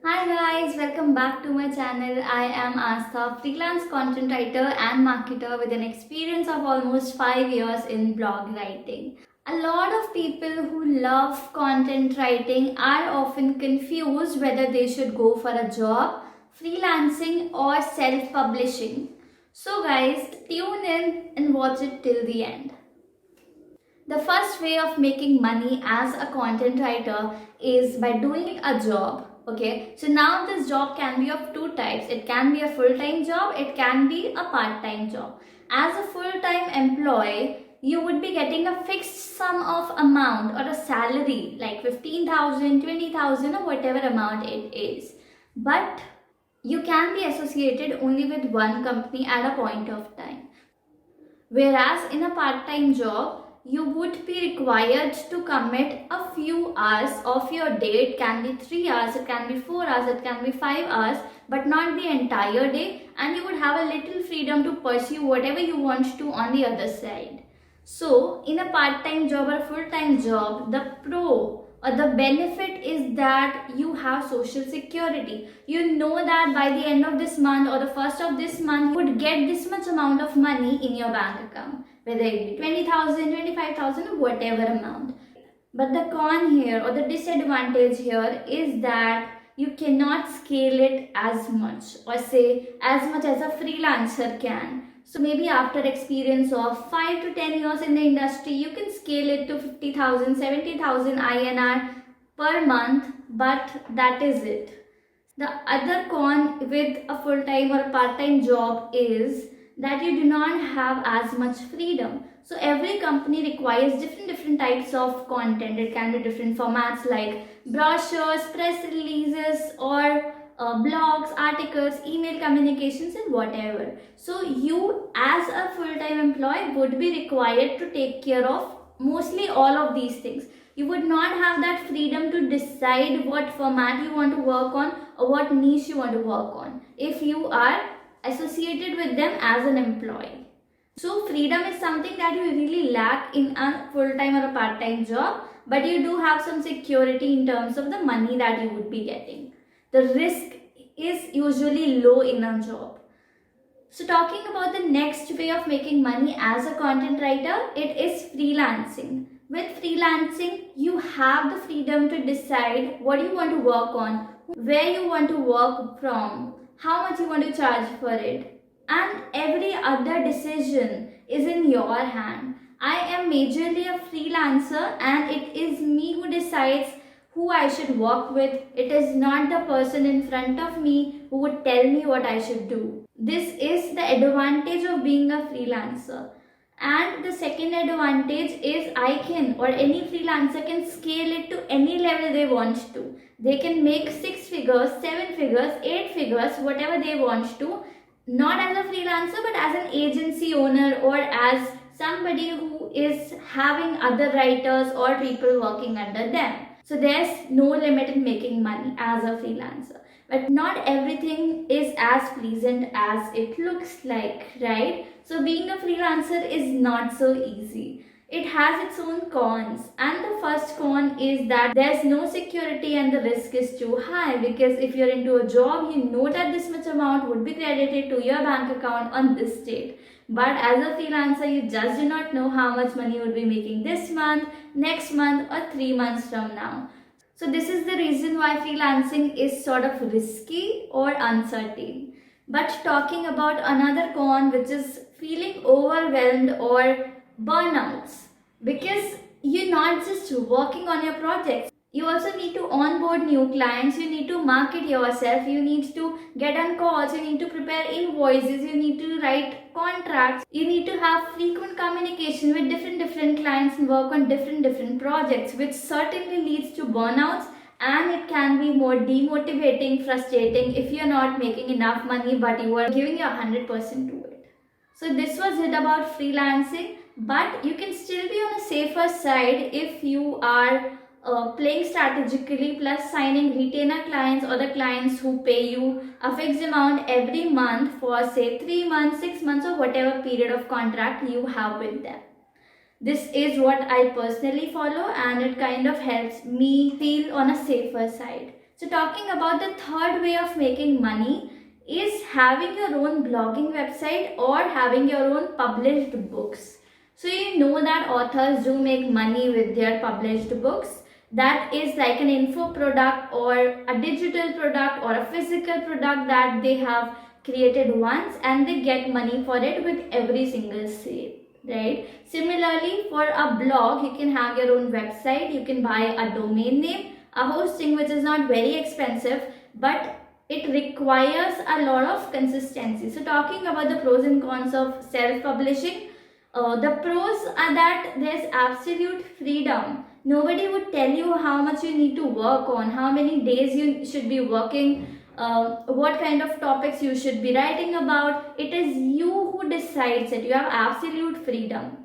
Hi guys, welcome back to my channel. I am Aastha, freelance content writer and marketer with an experience of almost 5 years in blog writing. A lot of people who love content writing are often confused whether they should go for a job, freelancing or self-publishing. So guys, tune in and watch it till the end. The first way of making money as a content writer is by doing a job. Okay, so now this job can be of two types. It can be a full-time job, it can be a part-time job. As a full-time employee, you would be getting a fixed sum of amount or a salary like 15,000, 20,000 or whatever amount it is. But you can be associated only with one company at a point of time. Whereas in a part-time job, you would be required to commit a few hours of your day. It can be 3 hours, it can be 4 hours, it can be 5 hours, but not the entire day, and you would have a little freedom to pursue whatever you want to on the other side. So in a part-time job or full-time job, the pro or the benefit is that you have social security. You know that by the end of this month or the first of this month, you would get this much amount of money in your bank account, whether it be 20,000, 25,000 or whatever amount. But the con here or the disadvantage here is that you cannot scale it as much, or say as much as a freelancer can. So maybe after experience of 5 to 10 years in the industry, you can scale it to 50,000, 70,000 INR per month, but that is it. The other con with a full-time or a part-time job is that you do not have as much freedom. So every company requires different types of content. It can be different formats like brochures, press releases, or blogs, articles, email communications and whatever. So you as a full-time employee would be required to take care of mostly all of these things. You would not have that freedom to decide what format you want to work on or what niche you want to work on if you are associated with them as an employee. So freedom is something that you really lack in a full-time or a part-time job, but you do have some security in terms of the money that you would be getting. The risk is usually low in a job. So talking about the next way of making money as a content writer, it is freelancing. With freelancing, you have the freedom to decide what you want to work on, where you want to work from, how much you want to charge for it, and every other decision is in your hand. I am majorly a freelancer and it is me who decides who I should work with. It is not the person in front of me who would tell me what I should do. This is the advantage of being a freelancer. And the second advantage is I can, or any freelancer can scale it to any level they want to. They can make 6 figures, 7 figures, 8 figures, whatever they want to. Not as a freelancer, but as an agency owner or as somebody who is having other writers or people working under them. So there's no limit in making money as a freelancer. But not everything is as pleasant as it looks like, right? So being a freelancer is not so easy. It has its own cons, and the first con is that there's no security and the risk is too high, because if you're into a job, you know that this much amount would be credited to your bank account on this date. But as a freelancer, you just do not know how much money you would be making this month, next month or 3 months from now. So this is the reason why freelancing is sort of risky or uncertain. But talking about another con, which is feeling overwhelmed or burnouts, because you're not just working on your projects. You also need to onboard new clients, you need to market yourself, you need to get on calls, you need to prepare invoices, you need to write contracts, you need to have frequent communication with different clients and work on different projects, which certainly leads to burnouts, and it can be more demotivating, frustrating if you're not making enough money but you are giving your 100% to it. So this was it about freelancing, but you can still be on a safer side if you are playing strategically, plus signing retainer clients or the clients who pay you a fixed amount every month for say 3 months, 6 months or whatever period of contract you have with them. This is what I personally follow, and it kind of helps me feel on a safer side. So talking about the third way of making money is having your own blogging website or having your own published books. So you know that authors do make money with their published books. That is like an info product or a digital product or a physical product that they have created once, and they get money for it with every single sale, right? Similarly, for a blog, you can have your own website, you can buy a domain name, a hosting which is not very expensive, but it requires a lot of consistency. So talking about the pros and cons of self-publishing, the pros are that there's absolute freedom. Nobody would tell you how much you need to work on, how many days you should be working, what kind of topics you should be writing about. It is you who decides it. You have absolute freedom.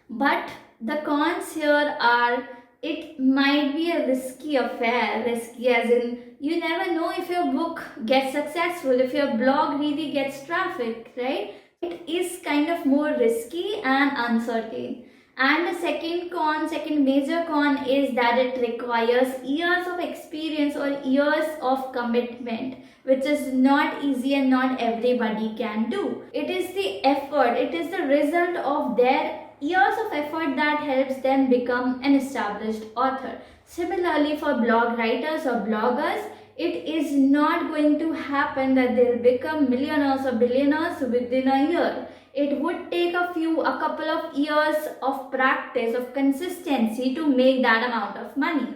But the cons here are, it might be a risky affair. Risky as in, you never know if your book gets successful, if your blog really gets traffic, right? It is kind of more risky and uncertain. And the second major con is that it requires years of experience or years of commitment, which is not easy and not everybody can do. It is the effort, it is the result of their years of effort that helps them become an established author. Similarly, for blog writers or bloggers, it is not going to happen that they'll become millionaires or billionaires within a year. It would take a couple of years of practice, of consistency to make that amount of money.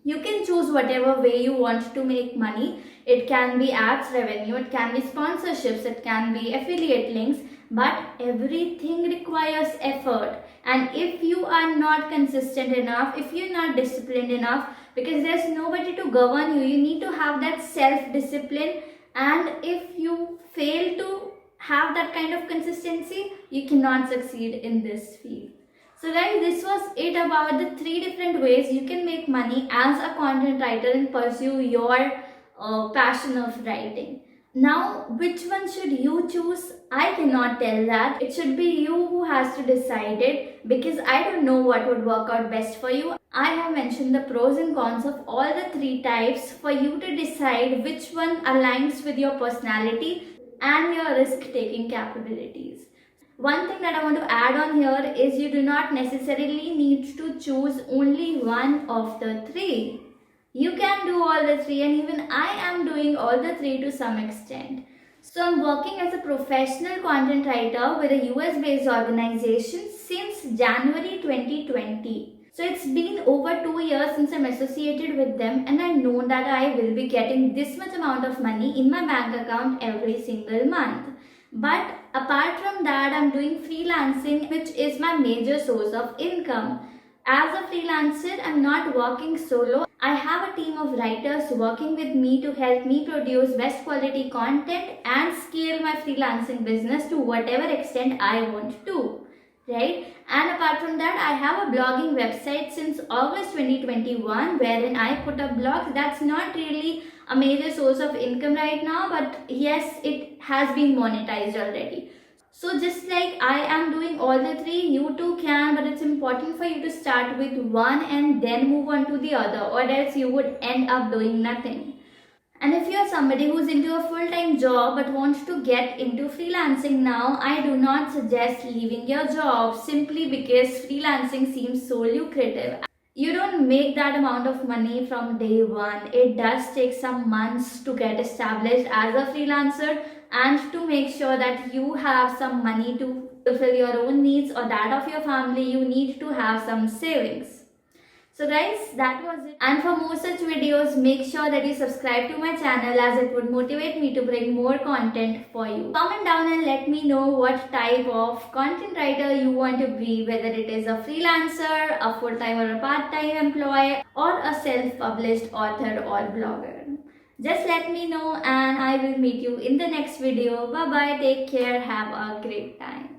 You can choose whatever way you want to make money. It can be ads revenue, it can be sponsorships, it can be affiliate links, but everything requires effort. And if you are not consistent enough, if you're not disciplined enough, because there's nobody to govern you, you need to have that self-discipline. And if you fail to have that kind of consistency, you cannot succeed in this field. So guys, this was it about the 3 different ways you can make money as a content writer and pursue your passion of writing. Now, which one should you choose? I cannot tell that. It should be you who has to decide it, because I don't know what would work out best for you. I have mentioned the pros and cons of all the 3 types for you to decide which one aligns with your personality and your risk-taking capabilities. One thing that I want to add on here is you do not necessarily need to choose only one of the 3. You can do all the 3, and even I am doing all the 3 to some extent. So I'm working as a professional content writer with a US based organization since January 2020. So it's been over 2 years since I'm associated with them, and I know that I will be getting this much amount of money in my bank account every single month. But apart from that, I'm doing freelancing, which is my major source of income. As a freelancer, I'm not working solo. I have a team of writers working with me to help me produce best quality content and scale my freelancing business to whatever extent I want to, right? And apart from that, I have a blogging website since August 2021 wherein I put up blogs. That's not really a major source of income right now, but yes, it has been monetized already. So just like I am doing all the 3, you too can, but it's important for you to start with one and then move on to the other, or else you would end up doing nothing. And if you are somebody who's into a full-time job but wants to get into freelancing now, I do not suggest leaving your job simply because freelancing seems so lucrative. You don't make that amount of money from day one. It does take some months to get established as a freelancer and to make sure that you have some money to fulfill your own needs or that of your family. You need to have some savings. So guys, that was it. And for more such videos, make sure that you subscribe to my channel, as it would motivate me to bring more content for you. Comment down and let me know what type of content writer you want to be, whether it is a freelancer, a full-time or a part-time employee, or a self-published author or blogger. Just let me know and I will meet you in the next video. Bye bye, take care, have a great time.